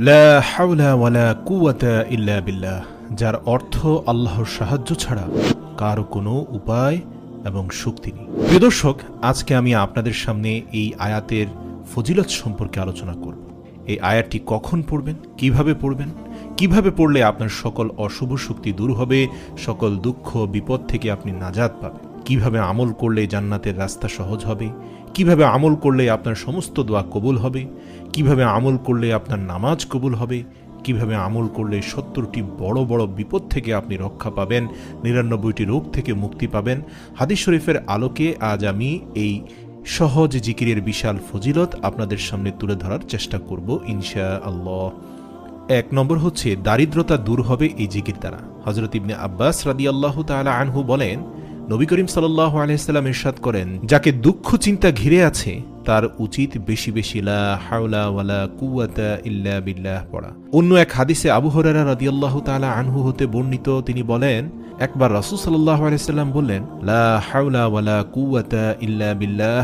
লা হাওলা ওয়ালা কুওয়াতা ইল্লা বিল্লাহ, যার অর্থ আল্লাহর সাহায্য ছাড়া কারো কোনো উপায় এবং শক্তি নেই। প্রিয় দর্শক, আজকে আমি আপনাদের সামনে এই আয়াতের ফজিলত সম্পর্কে আলোচনা করব। এই আয়াতটি কখন পড়বেন, কিভাবে পড়লে আপনার সকল অশুভ শক্তি দূর হবে, সকল দুঃখ বিপদ থেকে আপনি নাজাত পাবেন, কিভাবে আমল করলে জান্নাতের রাস্তা সহজ হবে, কিভাবে আমল করলে আপনার সমস্ত দোয়া কবুল হবে, কিভাবে আমল করলে আপনার নামাজ কবুল হবে, কিভাবে আমল করলে ৭০টি বড় বড় বিপদ থেকে আপনি রক্ষা পাবেন, ৯৯টি রোগ থেকে মুক্তি পাবেন। হাদিস শরীফের আলোকে আজ আমি এই সহজ জিকিরের বিশাল ফজিলত আপনাদের সামনে তুলে ধরার চেষ্টা করব ইনশাআল্লাহ। ১ নম্বর হচ্ছে, দারিদ্রতা দূর হবে এই জিকির দ্বারা। হযরত ইবনে আব্বাস রাদিয়াল্লাহু তাআলা আনহু বলেন, নবী করিম সাল্লাল্লাহু আলাইহি সাল্লাম ইরশাদ করেন, যাকে দুঃখ চিন্তা ঘিরে আছে তার উচিত বেশি বেশি লা হাওলা ওয়ালা কুওয়াতা ইল্লা বিল্লাহ পড়া। অন্য এক হাদিসে আবু হুরায়রা রাদিয়াল্লাহু তাআলা আনহু হতে বর্ণিত, তিনি বলেন, একবার রাসূল সাল্লাল্লাহু আলাইহি সাল্লাম বললেন, লা হাওলা ওয়ালা কুওয়াতা ইল্লা বিল্লাহ,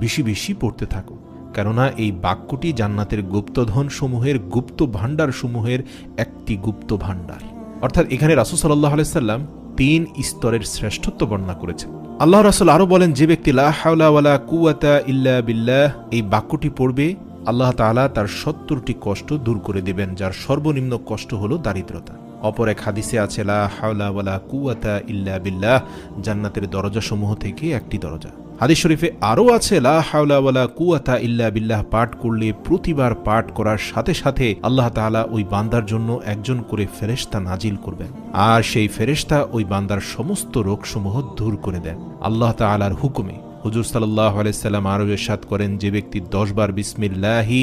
বেশি বেশি পড়তে থাকো, কেননা এই বাক্যটি জান্নাতের গুপ্তধন সমূহের, গুপ্ত ভাণ্ডার সমূহের একটি গুপ্ত ভাণ্ডার। অর্থাৎ এখানে রাসূল সাল্লাল্লাহু আলাইহি সাল্লাম ৩ স্তরের শ্রেষ্ঠত্ব বর্ণনা করেছেন। আল্লাহ রাসূল আরো বলেন, যে ব্যক্তি লা হাওলা ওয়ালা কুওয়াতা ইল্লা বিল্লাহ এই বাক্যটি পড়বে, আল্লাহ তাআলা তার ৭০টি কষ্ট দূর করে দেবেন, যার সর্বনিম্ন কষ্ট হলো দারিদ্রতা। অপর এক হাদিসে আছে, লা হাওলা ওয়ালা কুওয়াতা ইল্লা বিল্লাহ জান্নাতের দরজাসমূহ থেকে একটি দরজা। হাদিস শরীফে আরও আছে, লা হাওলা ওয়ালা কুওয়াতা ইল্লা বিল্লাহ পাঠ করলে প্রতিবার পাঠ করার সাথে সাথে আল্লাহ তাআলা ওই বান্দার জন্য একজন করে ফেরেশতা নাজিল করবেন, আর সেই ফেরেশতা ওই বান্দার সমস্ত রোগসমূহ দূর করে দেন আল্লাহ তাআলার হুকুমে। হুজুর সাল্লাল্লাহু আলাইহি সাল্লাম আরও ইরশাদ করেন, যে ব্যক্তি ১০ বার বিসমিল্লাহি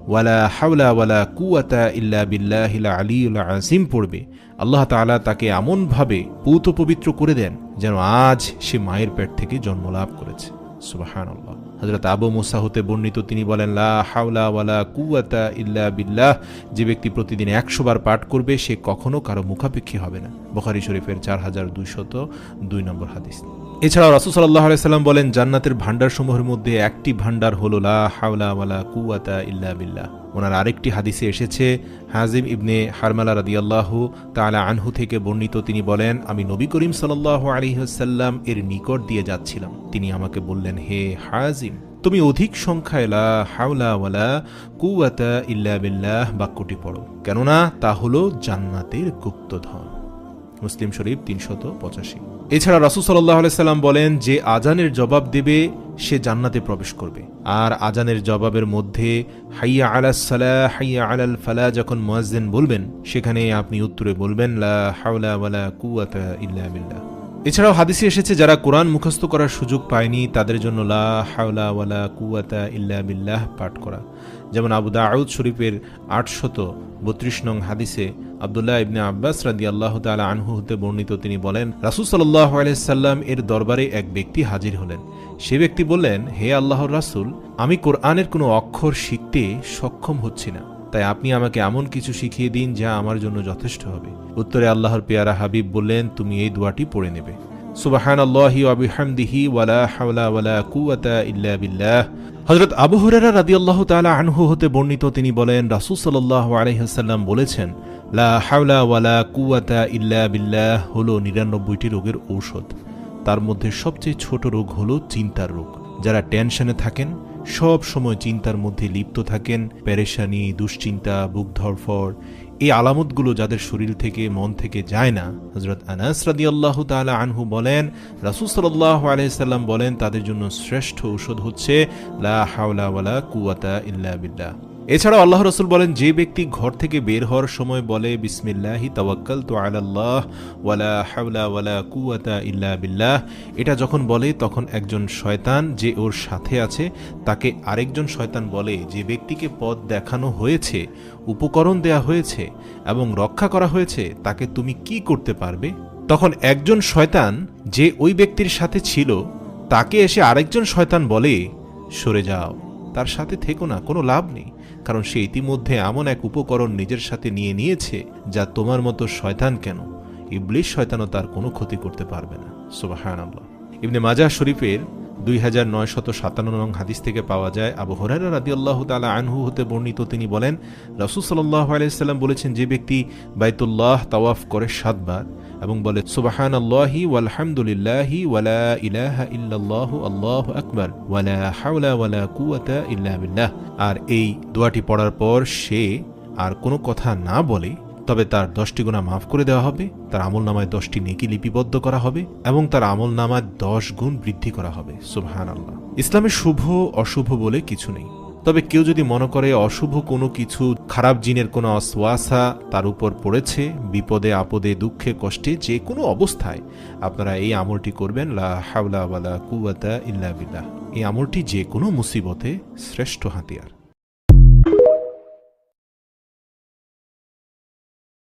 ওয়ালা হাওলা ওয়ালা কুওয়াতা ইল্লা বিল্লাহিল আলিয়্যিল আযীম পড়বে, আল্লাহ তাআলা তাকে এমনভাবে পূত পবিত্র করে দেন যেন আজ সে মায়ের পেট থেকে জন্মলাভ করেছে। সুবহানাল্লাহ। হযরত আবু মুসা হতে বর্ণিত, তিনি বলেন, লা হাওলা ওয়ালা কুওয়াতা ইল্লা বিল্লাহ, যে ব্যক্তি প্রতিদিন ১০০ বার পাঠ করবে সে কখনো কারো মুখাপেক্ষী হবে না। বুখারী শরীফের ৪২০২ নম্বর হাদিস। এছাড়াও রাসূল সাল্লাল্লাহু আলাইহি সাল্লাম বলেন, জান্নাতের ভাণ্ডারসমূহের মধ্যে একটি ভাণ্ডার হলো লা হাওলা ওয়ালা কুওয়াতা ইল্লা বিল্লাহ। ওনার আরেকটি হাদিসে এসেছে, হাজিম ইবনে হারমালা রাদিয়াল্লাহু তাআলা আনহু থেকে বর্ণিত, তিনি বলেন, আমি নবী করিম সাল্লাল্লাহু আলাইহি ওয়াসাল্লাম এর নিকট দিয়ে যাচ্ছিলাম, তিনি আমাকে বললেন, হে হাজিম, তুমি অধিক সংখ্যায় লা হাওলা ওয়ালা কুওয়াতা ইল্লা বিল্লাহ বাক্যটি পড়ো, কেননা তা হলো জান্নাতের গুপ্তধন। মুসলিম শরীফ ৩৮৫। এছাড়া রাসূল সাল্লাল্লাহু আলাইহি সাল্লাম বলেন, যে আজানের জবাব দেবে সে জান্নাতে প্রবেশ করবে। আর আজানের জবাবের মধ্যে হাইয়া আলাস সালাহ হাইয়া আলাল ফালাহ যখন মুয়াজ্জিন বলবেন, সেখানে আপনি উত্তরে বলবেন, লা হাওলা ওয়ালা কুওয়াতা ইল্লা বিল্লাহ। এছাড়াও হাদিসে এসেছে, যারা কোরআন মুখস্থ করার সুযোগ পায়নি তাদের জন্য লা হাওলা ওয়ালা কুওয়াতা ইল্লা বিল্লাহ পাঠ করা। যেমন আবু দাউদ শরীফের ৮৩২ নং হাদিসে আব্দুল্লাহ ইবনে আব্বাস রাদিয়াল্লাহু তাআলা আনহু হতে বর্ণিত, তিনি বলেন, রাসূল সাল্লাল্লাহু আলাইহি সাল্লাম এর দরবারে এক ব্যক্তি হাজির হলেন। সে ব্যক্তি বললেন, হে আল্লাহর রাসূল, আমি কোরআনের কোনো অক্ষর শিখতে সক্ষম হচ্ছি না, তাই আপনি আমাকে এমন কিছু শিখিয়ে দিন যা আমার জন্য যথেষ্ট হবে। উত্তরে আল্লাহর পেয়ারা হাবিব বললেন, তুমি এই দোয়াটি পড়ে নেবে, সুবহানাল্লাহি ওয়া বিহামদিহি ওয়ালা হাওলা ওয়ালা কুওয়াতা ইল্লা বিল্লাহ। হযরত আবু হুরায়রা রাদিয়াল্লাহু তাআলা আনহু হতে বর্ণিত, তিনি বলেন, রাসূল সাল্লাল্লাহু আলাইহি ওয়াসাল্লাম বলেছেন, লা হাওলা ওয়ালা কুওয়াতা ইল্লা বিল্লাহ হলো ৯৯টি রোগের ঔষধ। তার মধ্যে সবচেয়ে ছোট রোগ হলো চিন্তার রোগ। যারা টেনশনে থাকেন, সব সময় চিন্তার মধ্যে লিপ্ত থাকেন, পেরেশানি, দুশ্চিন্তা, বুক ধড়ফড়, এই আলামতগুলো যাদের শরীর থেকে মন থেকে যায় না, হযরত আনাস রাদিয়াল্লাহু তাআলা আনহু বলেন, রাসূল সাল্লাল্লাহু আলাইহি সাল্লাম বলেন, তাদের জন্য শ্রেষ্ঠ ঔষধ হচ্ছে লা হাওলা ওয়ালা কুওয়াতা ইল্লা বিল্লাহ। এছাড়াও আল্লাহ রাসূল বলেন, যে ব্যক্তি ঘর থেকে বের হওয়ার সময় বলে, বিসমিল্লাহি তাওয়াক্কালতু আলাল্লাহ ওয়ালা হাওলা ওয়ালা কুওয়াতা ইল্লা বিল্লাহ, এটা যখন বলে তখন একজন শয়তান যে ওর সাথে আছে তাকে আরেকজন শয়তান বলে, যে ব্যক্তিকে পথ দেখানো হয়েছে, উপকরণ দেয়া হয়েছে এবং রক্ষা করা হয়েছে, তাকে তুমি কি করতে পারবে? তখন একজন শয়তান যে ওই ব্যক্তির সাথে ছিল তাকে এসে আরেকজন শয়তান বলে, সরে যাও, তার সাথে থেকো না, কোনো লাভ নেই, কারণ সে ইতিমধ্যে এমন এক উপকরণ নিজের সাথে নিয়ে নিয়েছে যা তোমার মতো শয়তান কেন, ইবলিস শয়তানও তার কোনো ক্ষতি করতে পারবে না। সুবহানাল্লাহ। ইবনে মাজাহ শরীফের 2957 নং হাদিস থেকে পাওয়া যায়, আবু হুরায়রা রাদিয়াল্লাহু তাআলা আনহু হতে বর্ণিত, তিনি বলেন, রাসূল সাল্লাল্লাহু আলাইহি সাল্লাম বলেছেন, যে ব্যক্তি বাইতুল্লাহ তাওয়াফ করে 7 বার এবং বলে সুবহানাল্লাহি ওয়ালহামদুলিল্লাহি ওয়ালা ইলাহা ইল্লাল্লাহু আল্লাহু আকবার ওয়ালা হাওলা ওয়ালা কুওয়াতা ইল্লা বিল্লাহ, আর এই দোয়াটি পড়ার পর সে আর কোনো কথা না বলে, তবে তার 10টি গুনাহ মাফ করে দেওয়া হবে, তার আমলনামায় 10টি নেকি লিপিবদ্ধ করা হবে এবং তার আমলনামায় 10 গুণ বৃদ্ধি করা হবে। সুবহানাল্লাহ। ইসলামে শুভ অশুভ বলে কিছু নেই, তবে কেউ যদি মনে করে অশুভ কোনো কিছু, খারাপ জিনের কোনো ওয়াসওয়াসা তার উপর পড়েছে, বিপদে আপদে দুঃখে কষ্টে যে কোনো অবস্থায় আপনারা এই আমলটি করবেন, লা হাওলা ওয়ালা কুওয়াতা ইল্লা বিল্লাহ। এই আমলটি যে কোনো মুসিবতে শ্রেষ্ঠ হাতিয়ার।